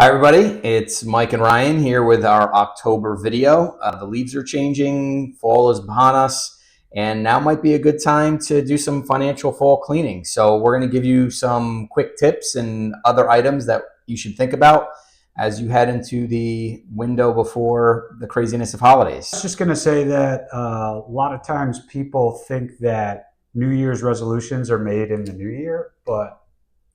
everybody, it's Mike and Ryan here with our October video. The leaves are changing, fall is behind us, and now might be a good time to do some financial fall cleaning. So we're going to give you some quick tips and other items that you should think about as you head into the window before the craziness of holidays. I was just going to say that a lot of times people think that New Year's resolutions are made in the new year, but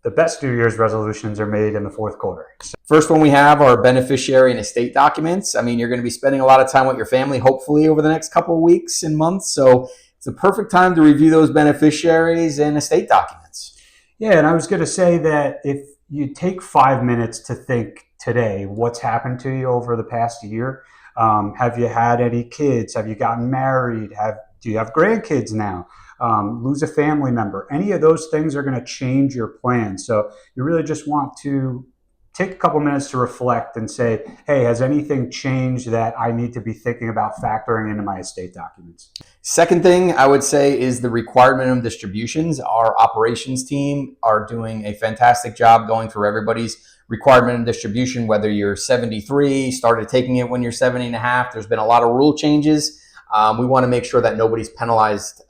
the best New Year's resolutions are made in the fourth quarter. First one we have are beneficiary and estate documents. I mean, you're going to be spending a lot of time with your family, hopefully, over the next couple of weeks and months. So it's the perfect time to review those beneficiaries and estate documents. Yeah, and I was going to say that if you take 5 minutes to think today, what's happened to you over the past year? Have you had any kids? Have you gotten married? Do you have grandkids now? Lose a family member? Any of those things are going to change your plan. So you really just want to take a couple minutes to reflect and say, hey, has anything changed that I need to be thinking about factoring into my estate documents? Second thing I would say is the required minimum distributions. Our operations team are doing a fantastic job going through everybody's required minimum distribution, whether you're 73, started taking it when you're 70 and a half. There's been a lot of rule changes. We want to make sure that nobody's penalized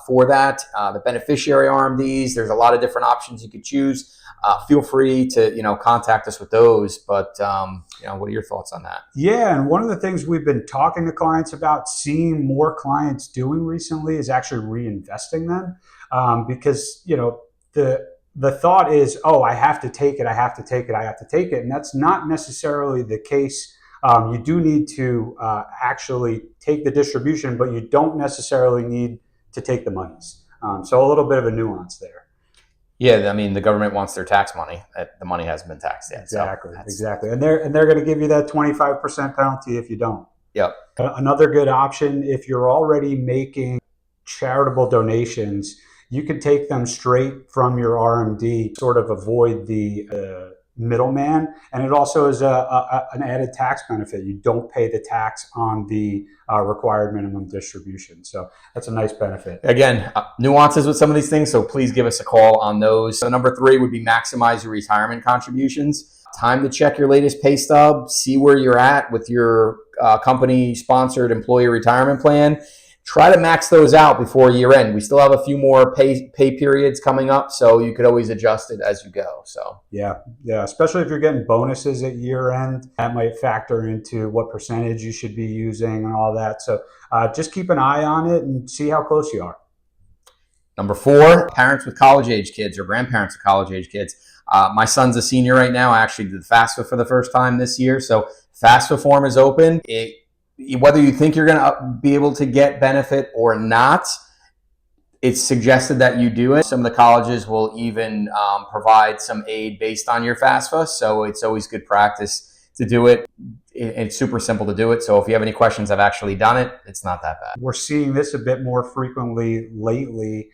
for that. The beneficiary RMDs, there's a lot of different options you could choose. Feel free to contact us with those. But what are your thoughts on that? Yeah, and one of the things we've been talking to clients about, seeing more clients doing recently, is actually reinvesting them, because the thought is, oh, I have to take it, I have to take it, I have to take it, and that's not necessarily the case. You do need to actually take the distribution, but you don't necessarily need to take the monies. So a little bit of a nuance there. Yeah, I mean, the government wants their tax money. The money hasn't been taxed yet. Exactly. And they're going to give you that 25% penalty if you don't. Yep. Another good option, if you're already making charitable donations, you could take them straight from your RMD, sort of avoid the middleman, and it also is an added tax benefit. You don't pay the tax on the required minimum distribution, so that's a nice benefit. Again, nuances with some of these things, so please give us a call on those. So number 3 would be maximize your retirement contributions. Time to check your latest pay stub, see where you're at with your company-sponsored employee retirement plan. Try to max those out before year end. We still have a few more pay periods coming up, so you could always adjust it as you go. So yeah, especially if you're getting bonuses at year end, that might factor into what percentage you should be using and all that. So just keep an eye on it and see how close you are. Number 4, parents with college age kids or grandparents with college age kids. My son's a senior right now. I actually did FAFSA for the first time this year, so FAFSA form is open. Whether you think you're going to be able to get benefit or not, it's suggested that you do it. Some of the colleges will even provide some aid based on your FAFSA, so it's always good practice to do it. It's super simple to do it, so if you have any questions, I've actually done it. It's not that bad. We're seeing this a bit more frequently lately,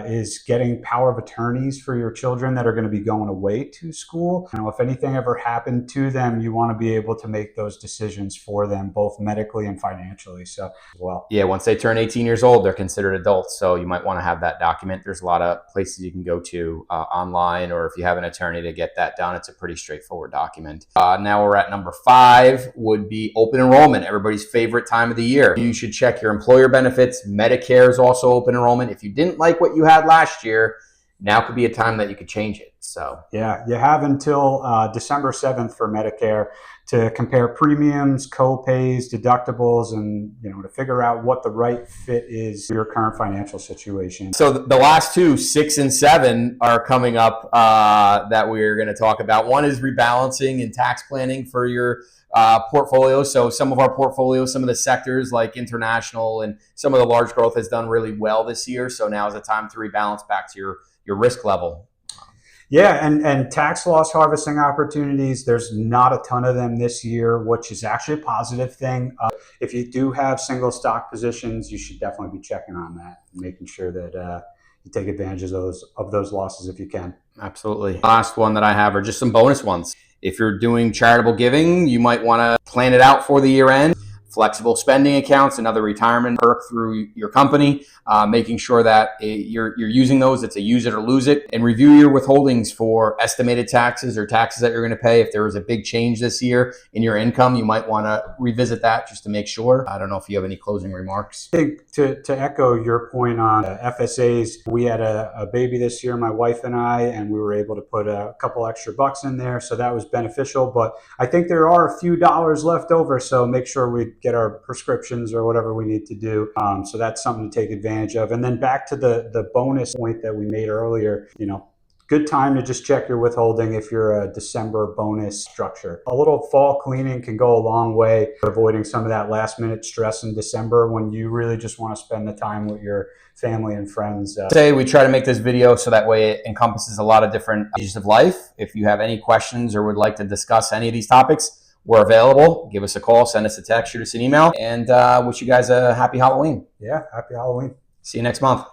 is getting power of attorneys for your children that are going to be going away to school. If anything ever happened to them, you want to be able to make those decisions for them, both medically and financially. So, well, yeah, once they turn 18 years old, they're considered adults. So you might want to have that document. There's a lot of places you can go to online, or if you have an attorney to get that done, it's a pretty straightforward document. Now we're at number 5, would be open enrollment, everybody's favorite time of the year. You should check your employer benefits. Medicare is also open enrollment. If you didn't like what you had last year, now could be a time that you could change it. So yeah, you have until December 7th for Medicare to compare premiums, co-pays, deductibles, and to figure out what the right fit is for your current financial situation. So the last 2, 6 and 7, are coming up that we're going to talk about. One is rebalancing and tax planning for your portfolio. So some of our portfolios, some of the sectors like international and some of the large growth has done really well this year. So now is the time to rebalance back to your risk level. Yeah, and tax loss harvesting opportunities, there's not a ton of them this year, which is actually a positive thing. If you do have single stock positions, you should definitely be checking on that and making sure that you take advantage of those losses if you can. Absolutely. Last one that I have are just some bonus ones. If you're doing charitable giving, you might want to plan it out for the year end. flexible spending accounts, another retirement perk through your company, making sure that you're using those. It's a use it or lose it. And review your withholdings for estimated taxes or taxes that you're going to pay. If there was a big change this year in your income, you might want to revisit that just to make sure. I don't know if you have any closing remarks. I think to echo your point on FSAs, we had a baby this year, my wife and I, and we were able to put a couple extra bucks in there. So that was beneficial. But I think there are a few dollars left over. So make sure we get our prescriptions or whatever we need to do. So that's something to take advantage of. And then back to the bonus point that we made earlier, good time to just check your withholding if you're a December bonus structure. A little fall cleaning can go a long way, avoiding some of that last minute stress in December when you really just want to spend the time with your family and friends. Today we try to make this video so that way it encompasses a lot of different stages of life. If you have any questions or would like to discuss any of these topics, we're available. Give us a call, send us a text, shoot us an email, and wish you guys a happy Halloween. Yeah, happy Halloween. See you next month.